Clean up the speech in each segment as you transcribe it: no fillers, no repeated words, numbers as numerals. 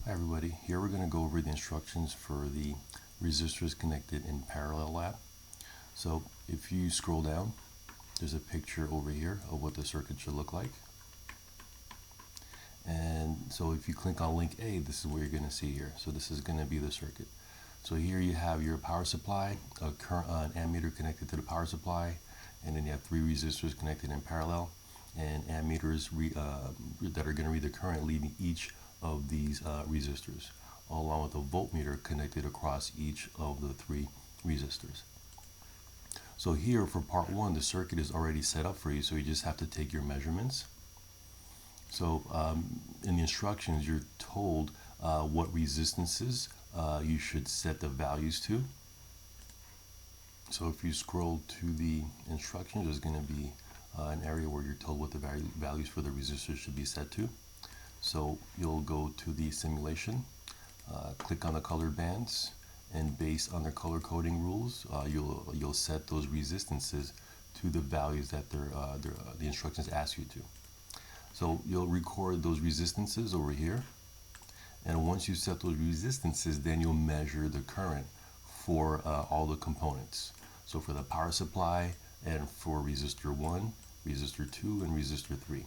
Hi everybody, here we're going to go over the instructions for the resistors connected in parallel lab. So if you scroll down, there's a picture over here of what the circuit should look like. And so if you click on link A, this is what you're going to see here. So this is going to be the circuit. So here you have your power supply, an ammeter connected to the power supply, and then you have 3 resistors connected in parallel, and ammeters that are going to read the current leaving each of these resistors, along with a voltmeter connected across each of the 3 resistors. So here for part 1, the circuit is already set up for you, so you just have to take your measurements. So in the instructions, you're told what resistances you should set the values to. So if you scroll to the instructions, there's going to be an area where you're told what the values for the resistors should be set to. So you'll go to the simulation, click on the colored bands, and based on the color coding rules, you'll set those resistances to the values that the instructions ask you to. So you'll record those resistances over here, and once you set those resistances, then you'll measure the current for all the components. So for the power supply, and for resistor 1, resistor 2, and resistor 3.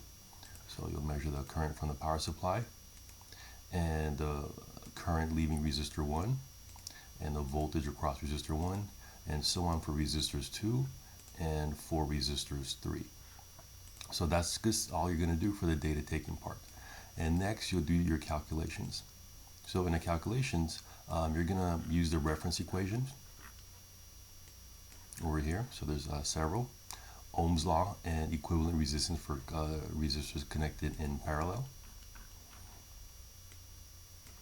So you'll measure the current from the power supply, and the current leaving resistor 1, and the voltage across resistor 1, and so on for resistors 2 and for resistors 3. So that's just all you're going to do for the data taking part. And next you'll do your calculations. So in the calculations, you're going to use the reference equations over here. So there's several. Ohm's law and equivalent resistance for resistors connected in parallel.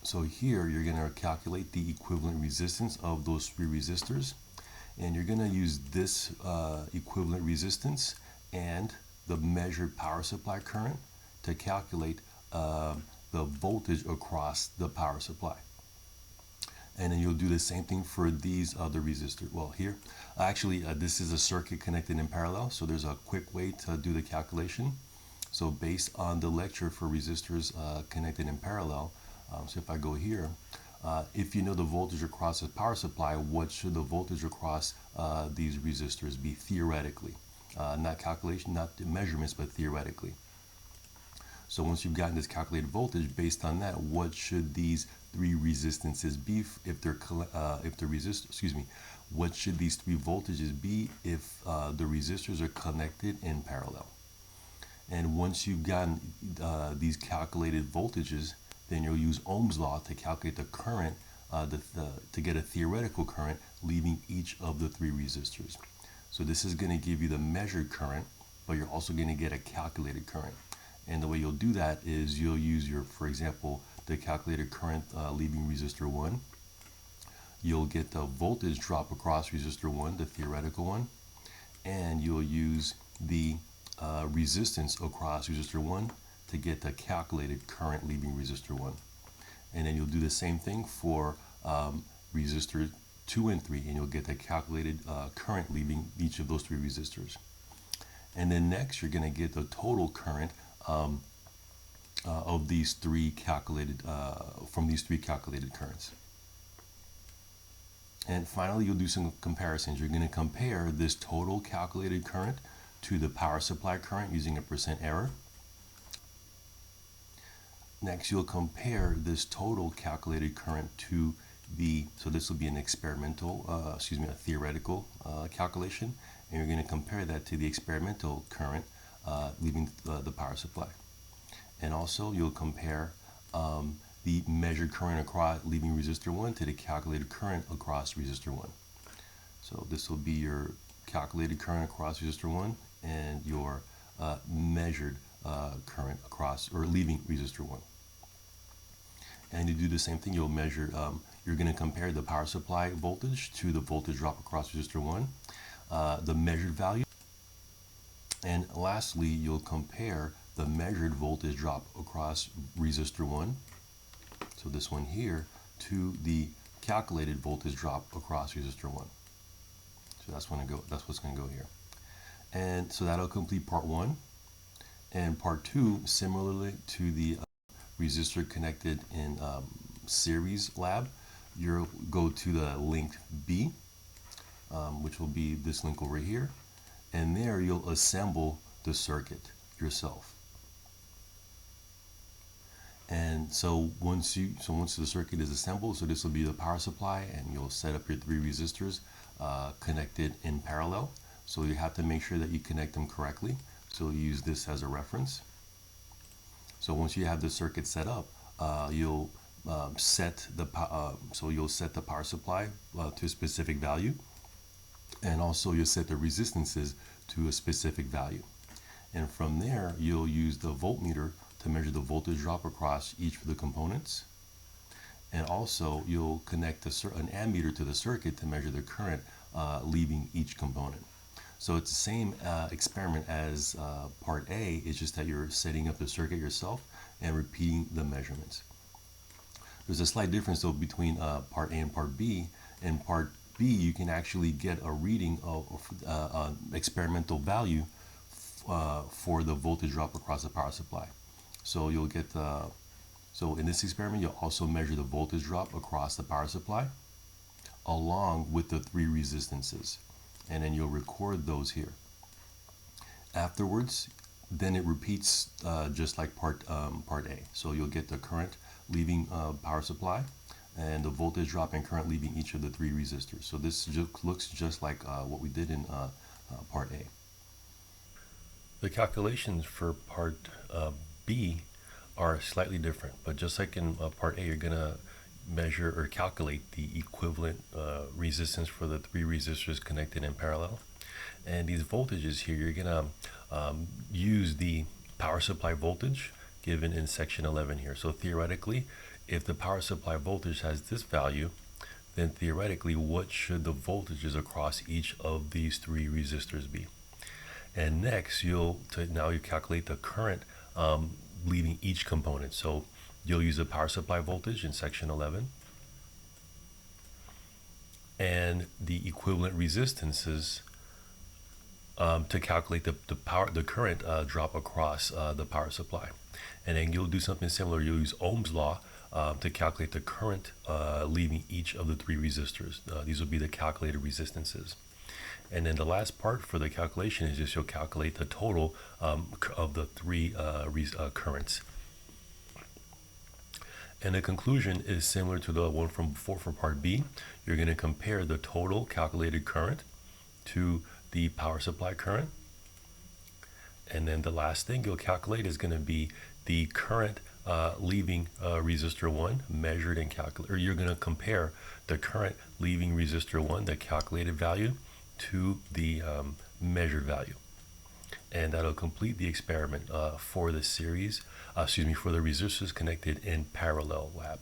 So here you're going to calculate the equivalent resistance of those 3 resistors, and you're going to use this equivalent resistance and the measured power supply current to calculate the voltage across the power supply. And then you'll do the same thing for these other resistors. Well, here, actually, this is a circuit connected in parallel, so there's a quick way to do the calculation. So based on the lecture for resistors connected in parallel, so if I go here, if you know the voltage across the power supply, what should the voltage across these resistors be theoretically? Not calculation, not the measurements, but theoretically. So once you've gotten this calculated voltage, based on that, what should these 3 resistances be if they're what should these 3 voltages be if the resistors are connected in parallel? And once you've gotten these calculated voltages, then you'll use Ohm's law to calculate the current, to get a theoretical current leaving each of the 3 resistors. So this is going to give you the measured current, but you're also going to get a calculated current. And the way you'll do that is you'll use for example, the calculated current leaving resistor 1. You'll get the voltage drop across resistor 1, the theoretical one, and you'll use the resistance across resistor 1 to get the calculated current leaving resistor 1. And then you'll do the same thing for resistor 2 and 3, and you'll get the calculated current leaving each of those 3 resistors. And then next you're going to get the total current of these 3 calculated from these 3 calculated currents. And finally, you'll do some comparisons. You're going to compare this total calculated current to the power supply current using a % error. Next, you'll compare this total calculated current to so this will be an experimental, a theoretical calculation, and you're going to compare that to the experimental current leaving the power supply. And also, you'll compare the measured current across leaving resistor 1 to the calculated current across resistor 1. So this will be your calculated current across resistor 1 and your measured current across or leaving resistor 1. And to do the same thing, you'll measure, you're going to compare the power supply voltage to the voltage drop across resistor 1, the measured value. And lastly, you'll compare the measured voltage drop across resistor 1, so this one here, to the calculated voltage drop across resistor 1. So that's what's going to go here. And so that'll complete part 1. And part 2, similarly to the resistor connected in series lab, you'll go to the link B, which will be this link over here, and there you'll assemble the circuit yourself. And so once the circuit is assembled, so this will be the power supply, and you'll set up your 3 resistors connected in parallel. So you have to make sure that you connect them correctly. So use this as a reference. So once you have the circuit set up, you'll set the power supply to a specific value, and also you'll set the resistances to a specific value. And from there, you'll use the voltmeter to measure the voltage drop across each of the components. And also, you'll connect an ammeter to the circuit to measure the current leaving each component. So it's the same experiment as part A, it's just that you're setting up the circuit yourself and repeating the measurements. There's a slight difference though between part A and part B. In part B, you can actually get a reading of an experimental value for the voltage drop across the power supply. So you'll get so in this experiment, you'll also measure the voltage drop across the power supply along with the 3 resistances, and then you'll record those here. Afterwards, then it repeats just like part A. So you'll get the current leaving power supply and the voltage drop and current leaving each of the 3 resistors. So this looks just like what we did in part A. The calculations for part B are slightly different, but just like in part A, you're going to measure or calculate the equivalent resistance for the 3 resistors connected in parallel. And these voltages here, you're going to use the power supply voltage given in section 11 here. So theoretically, if the power supply voltage has this value, then theoretically, what should the voltages across each of these 3 resistors be? And next, you calculate the current leaving each component. So you'll use the power supply voltage in section 11 and the equivalent resistances to calculate the current drop across the power supply. And then you'll do something similar. You'll use Ohm's law to calculate the current leaving each of the 3 resistors. These will be the calculated resistances. And then the last part for the calculation is just you'll calculate the total of the 3 currents. And the conclusion is similar to the one from before for part B. You're going to compare the total calculated current to the power supply current. And then the last thing you'll calculate is going to be the current leaving resistor 1 measured and calculated, or you're going to compare the current leaving resistor 1, the calculated value, to the measured value. And that'll complete the experiment for the series, for the resistors connected in parallel lab.